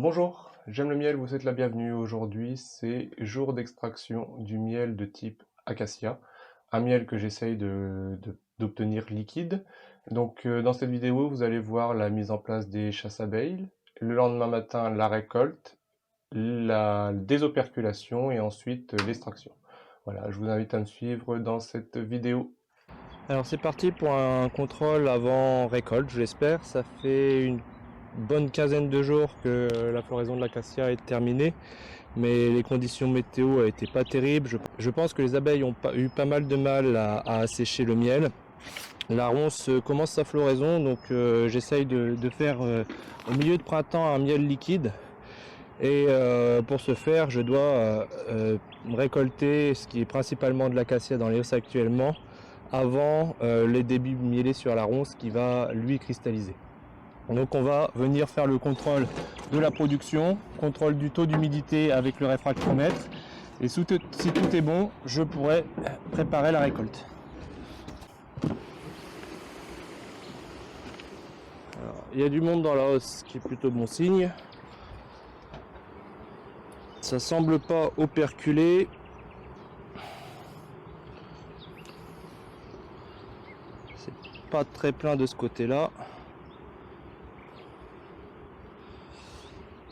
Bonjour, j'aime le miel, vous êtes la bienvenue. Aujourd'hui, c'est jour d'extraction du miel de type acacia, un miel que j'essaye d'obtenir liquide. Donc, dans cette vidéo, vous allez voir la mise en place des chasses abeilles, le lendemain matin, la récolte, la désoperculation et ensuite l'extraction. Voilà, je vous invite à me suivre dans cette vidéo. Alors c'est parti pour un contrôle avant récolte, je l'espère. Ça fait une bonne quinzaine de jours que la floraison de l'acacia est terminée, mais les conditions météo n'étaient pas terribles. Je pense que les abeilles ont eu pas mal de mal à assécher le miel. La ronce commence sa floraison, donc j'essaye de faire au milieu de printemps un miel liquide. Et pour ce faire, je dois récolter ce qui est principalement de l'acacia dans les hausses actuellement, avant les débits mielés sur la ronce qui va lui cristalliser. Donc on va venir faire le contrôle de la production, contrôle du taux d'humidité avec le réfractomètre, et si tout est bon, je pourrai préparer la récolte. Alors, il y a du monde dans la hausse, ce qui est plutôt bon signe. Ça semble pas operculer. C'est pas très plein de ce côté-là.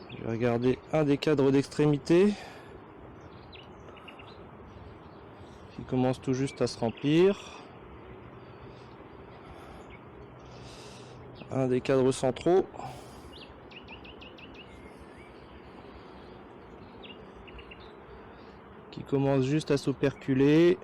Je vais regarder un des cadres d'extrémité qui commence tout juste à se remplir. Un des cadres centraux. Qui commence juste à s'operculer.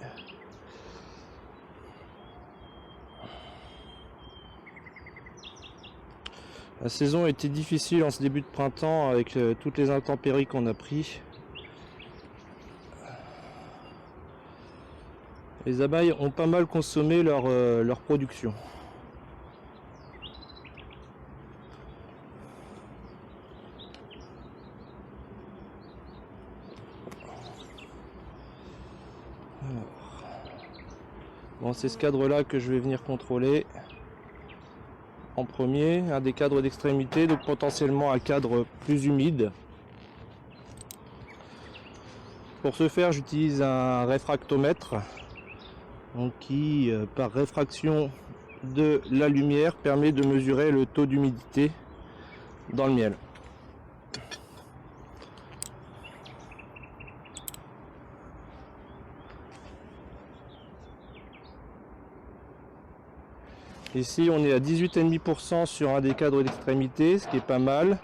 La saison a été difficile en ce début de printemps avec toutes les intempéries qu'on a pris. Les abeilles ont pas mal consommé leur production. Bon, c'est ce cadre-là que je vais venir contrôler en premier, un des cadres d'extrémité, donc potentiellement un cadre plus humide. Pour ce faire, j'utilise un réfractomètre, donc qui, par réfraction de la lumière, permet de mesurer le taux d'humidité dans le miel. Ici on est à 18,5% sur un des cadres d'extrémité, ce qui est pas mal.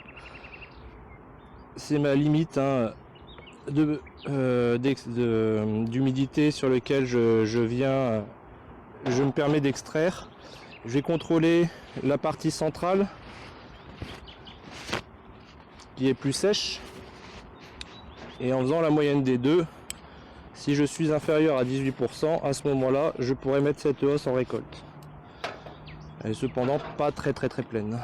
C'est ma limite d'humidité sur lequel je me permets d'extraire. Je vais contrôler la partie centrale qui est plus sèche. Et en faisant la moyenne des deux, si je suis inférieur à 18%, à ce moment-là, je pourrais mettre cette hausse en récolte. Elle est cependant pas très pleine.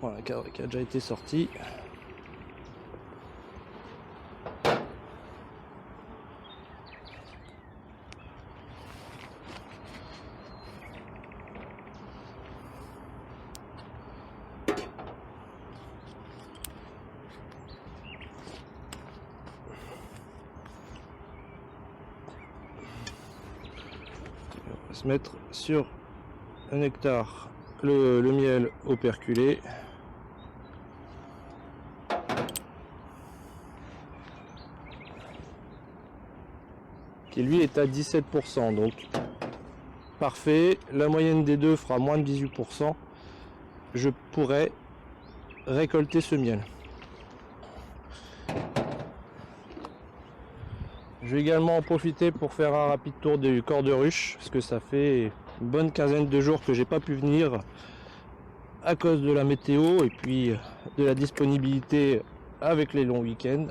Voilà, un cadre qui a déjà été sorti. On va se mettre sur le nectar, le miel operculé. Qui lui est à 17%, donc parfait. La moyenne des deux fera moins de 18%. Je pourrais récolter ce miel. Je vais également en profiter pour faire un rapide tour du corps de ruche, parce que ça fait une bonne quinzaine de jours que j'ai pas pu venir à cause de la météo et puis de la disponibilité avec les longs week-ends.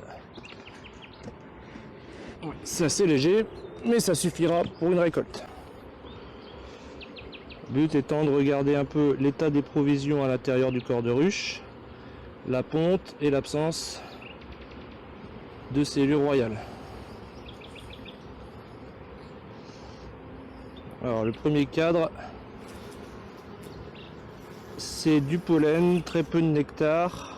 C'est assez léger, mais ça suffira pour une récolte. Le but étant de regarder un peu l'état des provisions à l'intérieur du corps de ruche, la ponte et l'absence de cellules royales. Alors le premier cadre c'est du pollen, très peu de nectar.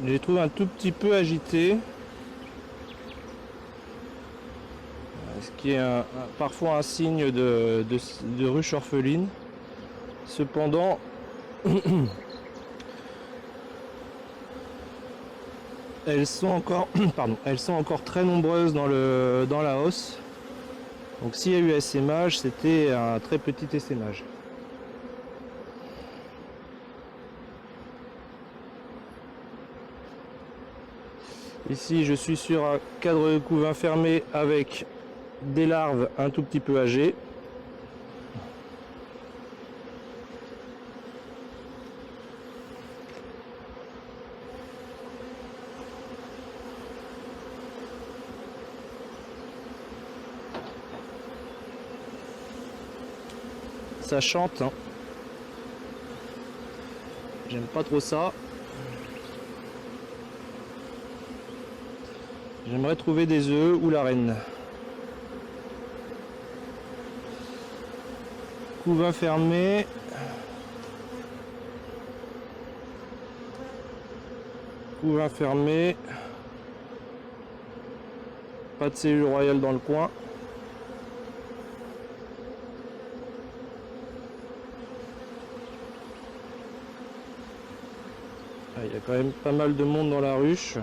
Je les trouve un tout petit peu agités, ce qui est parfois un signe de ruche orpheline. Cependant, elles sont encore, elles sont encore très nombreuses dans la hausse. Donc s'il y a eu essaimage, c'était un très petit essaimage. Ici, je suis sur un cadre de couvain fermé avec des larves un tout petit peu âgées. Ça chante, hein. J'aime pas trop ça. J'aimerais trouver des œufs ou la reine. Couvain fermé. Couvain fermé. Pas de cellule royale dans le coin. Ah, il y a quand même pas mal de monde dans la ruche.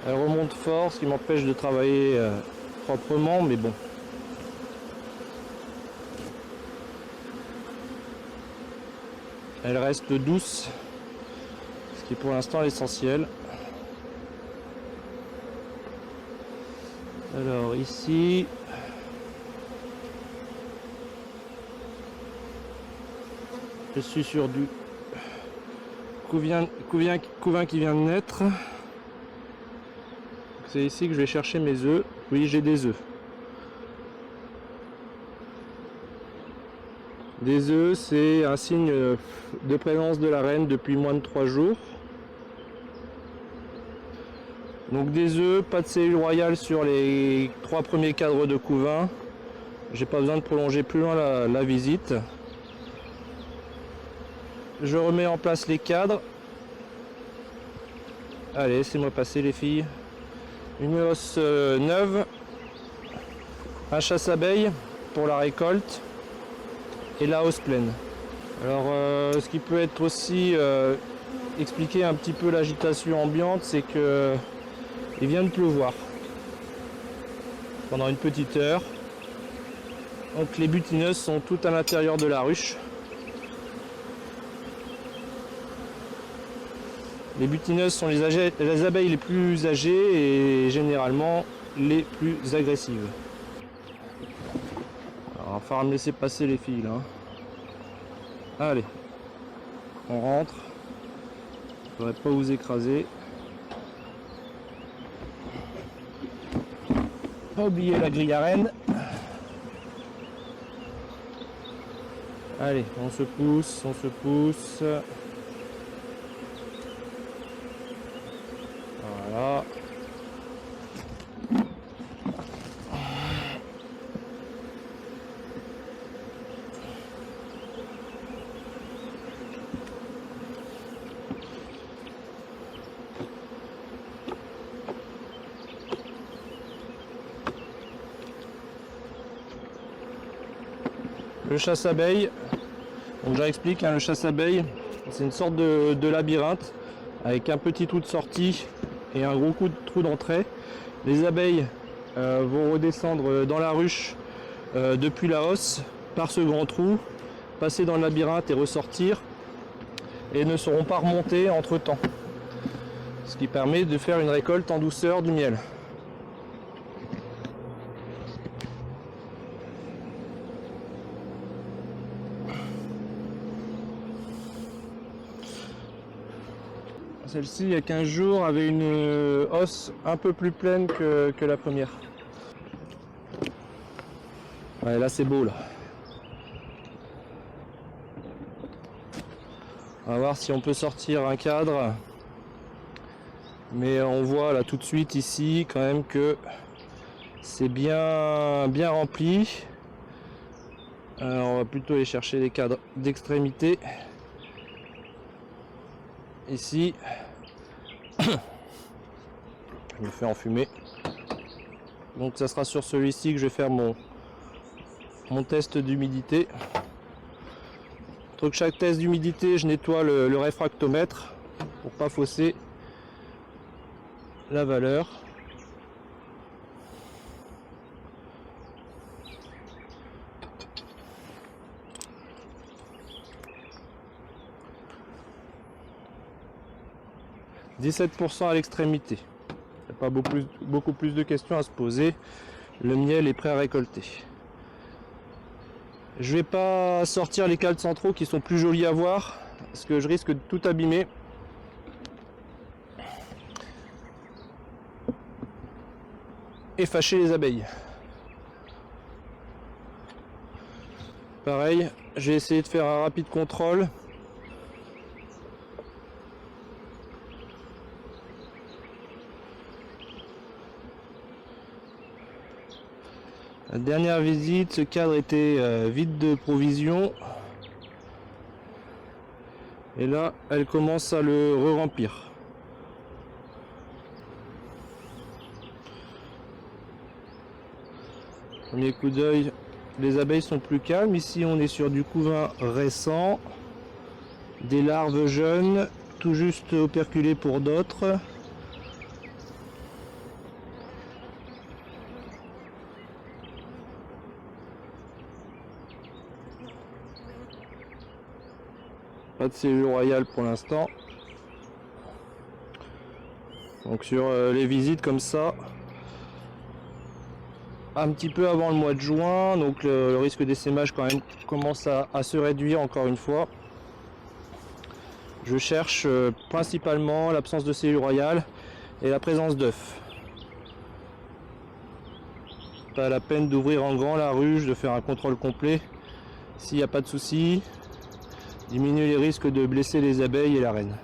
Elle remonte fort, ce qui m'empêche de travailler proprement, mais bon. Elle reste douce, ce qui est pour l'instant l'essentiel. Alors ici, je suis sur du couvain qui vient de naître. C'est ici que je vais chercher mes œufs. Oui, j'ai des œufs. Des œufs, c'est un signe de présence de la reine depuis moins de 3 jours. Donc des œufs, pas de cellule royale sur les 3 premiers cadres de couvain. J'ai pas besoin de prolonger plus loin la visite. Je remets en place les cadres. Allez, laissez-moi passer les filles. Une hausse neuve, un chasse-abeille pour la récolte et la hausse pleine. Alors ce qui peut être aussi expliquer un petit peu l'agitation ambiante, c'est que il vient de pleuvoir pendant une petite heure. Donc les butineuses sont toutes à l'intérieur de la ruche. Les butineuses sont les abeilles les plus âgées et généralement les plus agressives. Alors, il va falloir me laisser passer les filles là. Allez, on rentre. Je ne devrais pas vous écraser. Pas oublier la grille à rennes. Allez, on se pousse, on se pousse. Voilà. Le chasse-abeille, donc j'explique, hein, le chasse-abeille, c'est une sorte de labyrinthe avec un petit trou de sortie et un gros trou d'entrée. Les abeilles vont redescendre dans la ruche depuis la hausse par ce grand trou, passer dans le labyrinthe et ressortir, et ne seront pas remontées entre temps, ce qui permet de faire une récolte en douceur du miel. Celle-ci, il y a 15 jours, avait une hausse un peu plus pleine que la première. Ouais, là c'est beau là. On va voir si on peut sortir un cadre. Mais on voit là tout de suite ici quand même que c'est bien rempli. Alors on va plutôt aller chercher les cadres d'extrémité. Ici, je me fais enfumer. Donc ça sera sur celui-ci que je vais faire mon test d'humidité. Entre chaque test d'humidité, je nettoie le réfractomètre pour pas fausser la valeur. « 17% à l'extrémité. Il n'y a pas beaucoup plus de questions à se poser. Le miel est prêt à récolter. Je vais pas sortir les cadres centraux qui sont plus jolis à voir parce que je risque de tout abîmer. Et fâcher les abeilles. Pareil, je vais essayer de faire un rapide contrôle. La dernière visite, ce cadre était vide de provisions. Et là, elle commence à le re-remplir. Premier coup d'œil, les abeilles sont plus calmes. Ici, on est sur du couvain récent. Des larves jeunes, tout juste operculées pour d'autres. Pas de cellule royale pour l'instant. Donc sur les visites comme ça, un petit peu avant le mois de juin, donc le risque d'essaimage quand même commence à se réduire encore une fois. Je cherche principalement l'absence de cellules royales et la présence d'œufs. Pas la peine d'ouvrir en grand la ruche, de faire un contrôle complet s'il n'y a pas de souci. Diminuer les risques de blesser les abeilles et la reine.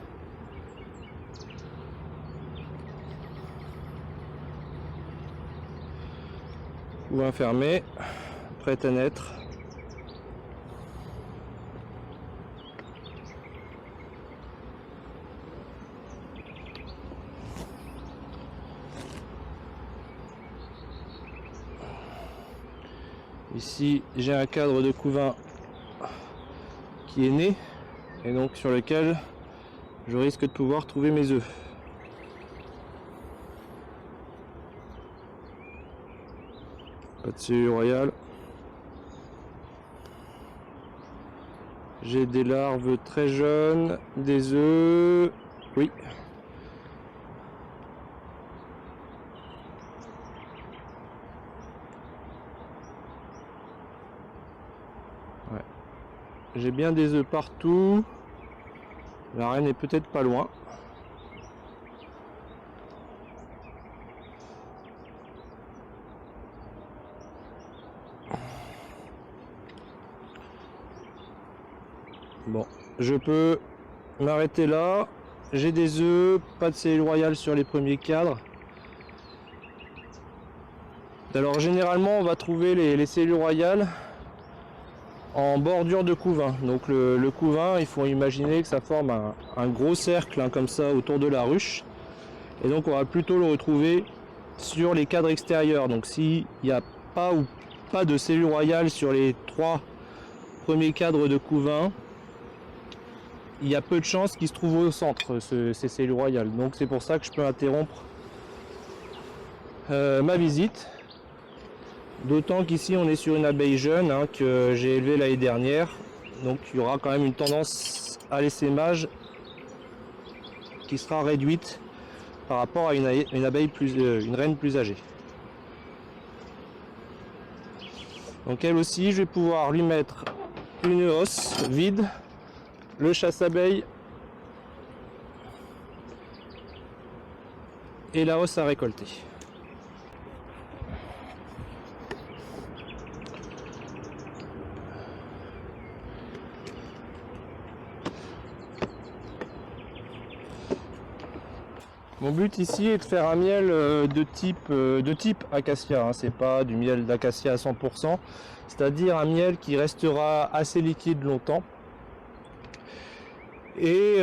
Couvain fermé, prête à naître. Ici, j'ai un cadre de couvain qui est né et donc sur lequel je risque de pouvoir trouver mes œufs. Pas de cellule royale. J'ai des larves très jeunes, des œufs. Oui. Ouais. J'ai bien des œufs partout. La reine est peut-être pas loin. Bon, je peux m'arrêter là. J'ai des œufs, pas de cellule royale sur les premiers cadres. Alors généralement on va trouver les cellules royales en bordure de couvain. Donc le couvain, il faut imaginer que ça forme un gros cercle hein, comme ça autour de la ruche. Et donc on va plutôt le retrouver sur les cadres extérieurs. Donc s'il n'y a pas ou pas de cellules royales sur les 3 premiers cadres de couvain, il y a peu de chances qu'il se trouve au centre ces cellules royales. Donc c'est pour ça que je peux interrompre ma visite. D'autant qu'ici on est sur une abeille jeune hein, que j'ai élevée l'année dernière. Donc il y aura quand même une tendance à l'essaimage qui sera réduite par rapport à une abeille une reine plus âgée. Donc elle aussi, je vais pouvoir lui mettre une hausse vide, le chasse-abeille et la hausse à récolter. Mon but ici est de faire un miel de type acacia, hein. C'est pas du miel d'acacia à 100%, c'est-à-dire un miel qui restera assez liquide longtemps. Et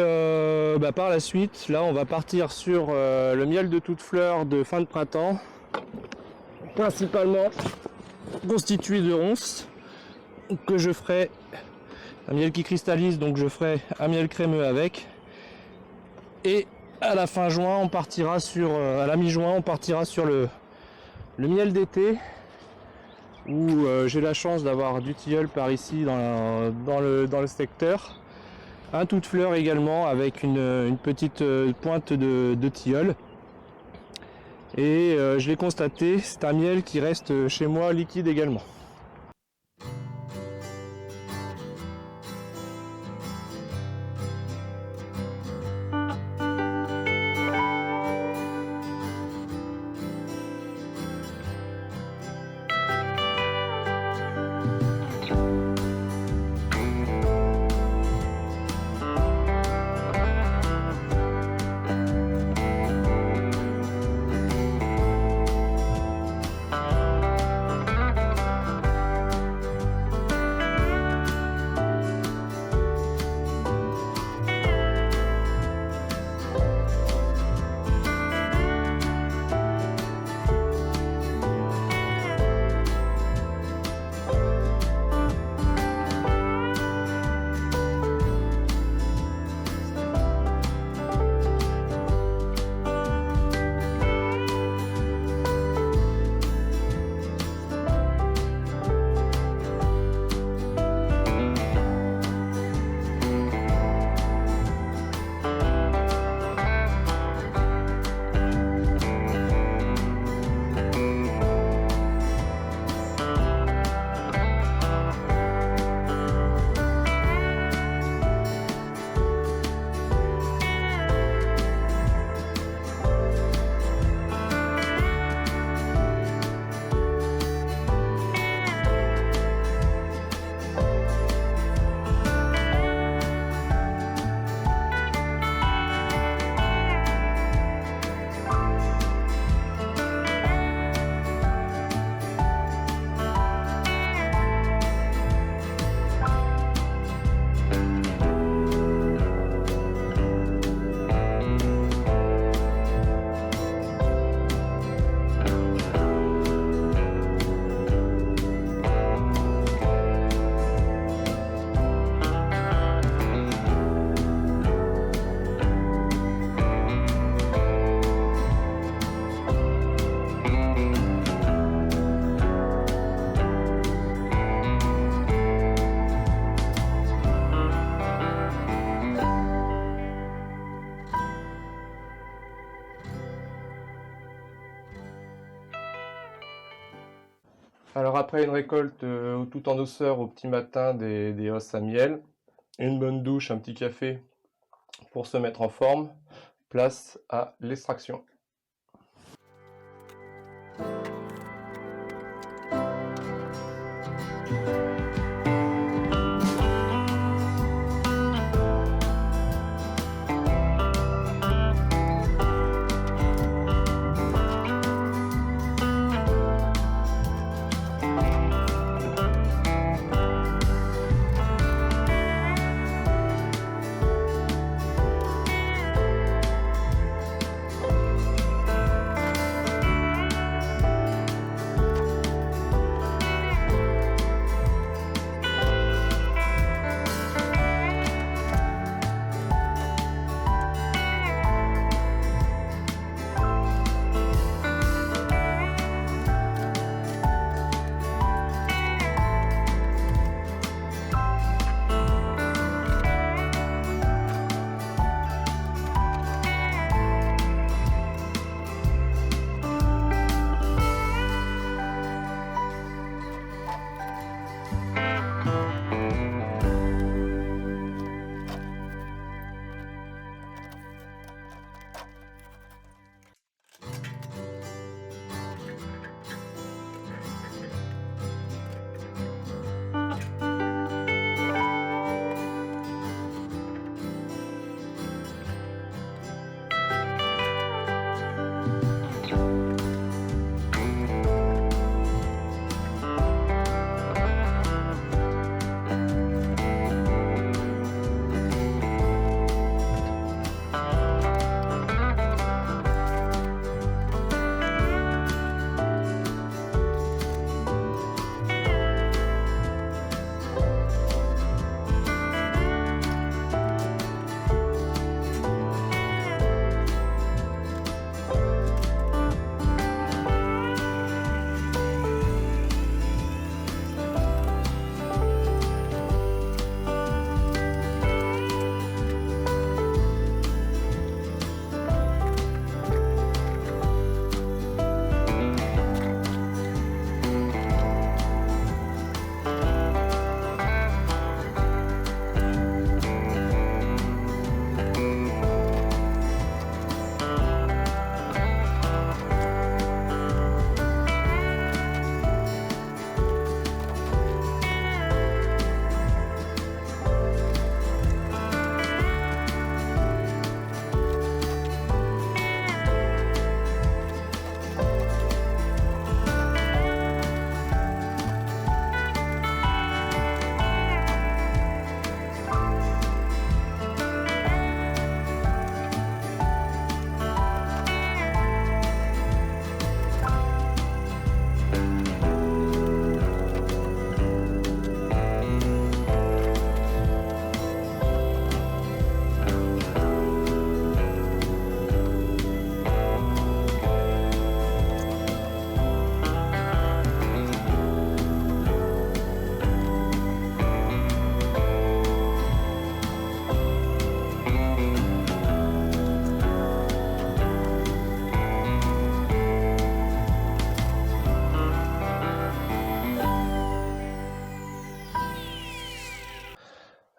par la suite, là on va partir sur le miel de toute fleur de fin de printemps, principalement constitué de ronces, que je ferai un miel qui cristallise, donc je ferai un miel crémeux avec. Et à la fin juin, on partira à la mi-juin, on partira sur le miel d'été, où j'ai la chance d'avoir du tilleul par ici dans le secteur. Un tout de fleur également avec une petite pointe de tilleul. Et je l'ai constaté, c'est un miel qui reste chez moi liquide également. Alors après une récolte tout en douceur au petit matin des hausses à miel, une bonne douche, un petit café pour se mettre en forme, place à l'extraction.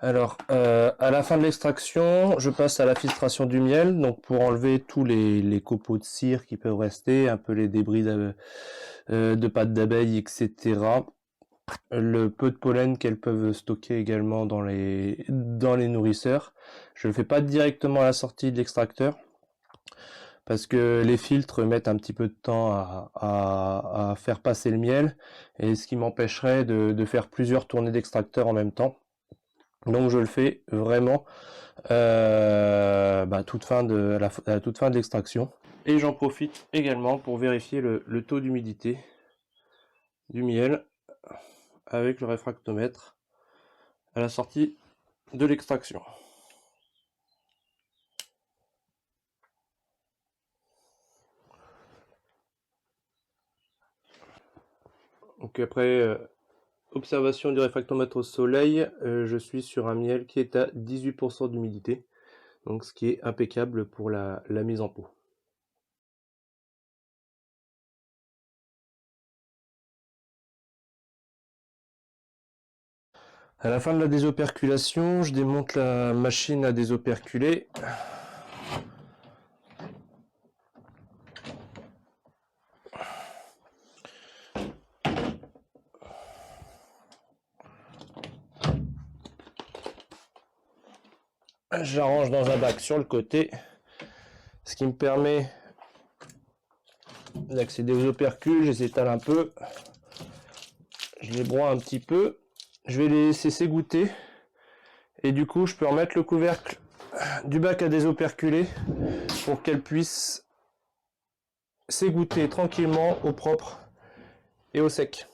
Alors, à la fin de l'extraction, je passe à la filtration du miel, donc pour enlever tous les copeaux de cire qui peuvent rester, un peu les débris de pâte d'abeille, etc. Le peu de pollen qu'elles peuvent stocker également dans les nourrisseurs. Je ne le fais pas directement à la sortie de l'extracteur, parce que les filtres mettent un petit peu de temps à faire passer le miel, et ce qui m'empêcherait de faire plusieurs tournées d'extracteur en même temps. Donc je le fais vraiment à la toute fin de l'extraction. Et j'en profite également pour vérifier le taux d'humidité du miel avec le réfractomètre à la sortie de l'extraction. Donc après observation du réfractomètre au soleil, je suis sur un miel qui est à 18% d'humidité, donc ce qui est impeccable pour la mise en pot. À la fin de la désoperculation, je démonte la machine à désoperculer. J'arrange dans un bac sur le côté, ce qui me permet d'accéder aux opercules. Je les étale un peu, je les broie un petit peu, je vais les laisser s'égoutter et du coup je peux remettre le couvercle du bac à désoperculer pour qu'elles puissent s'égoutter tranquillement au propre et au sec.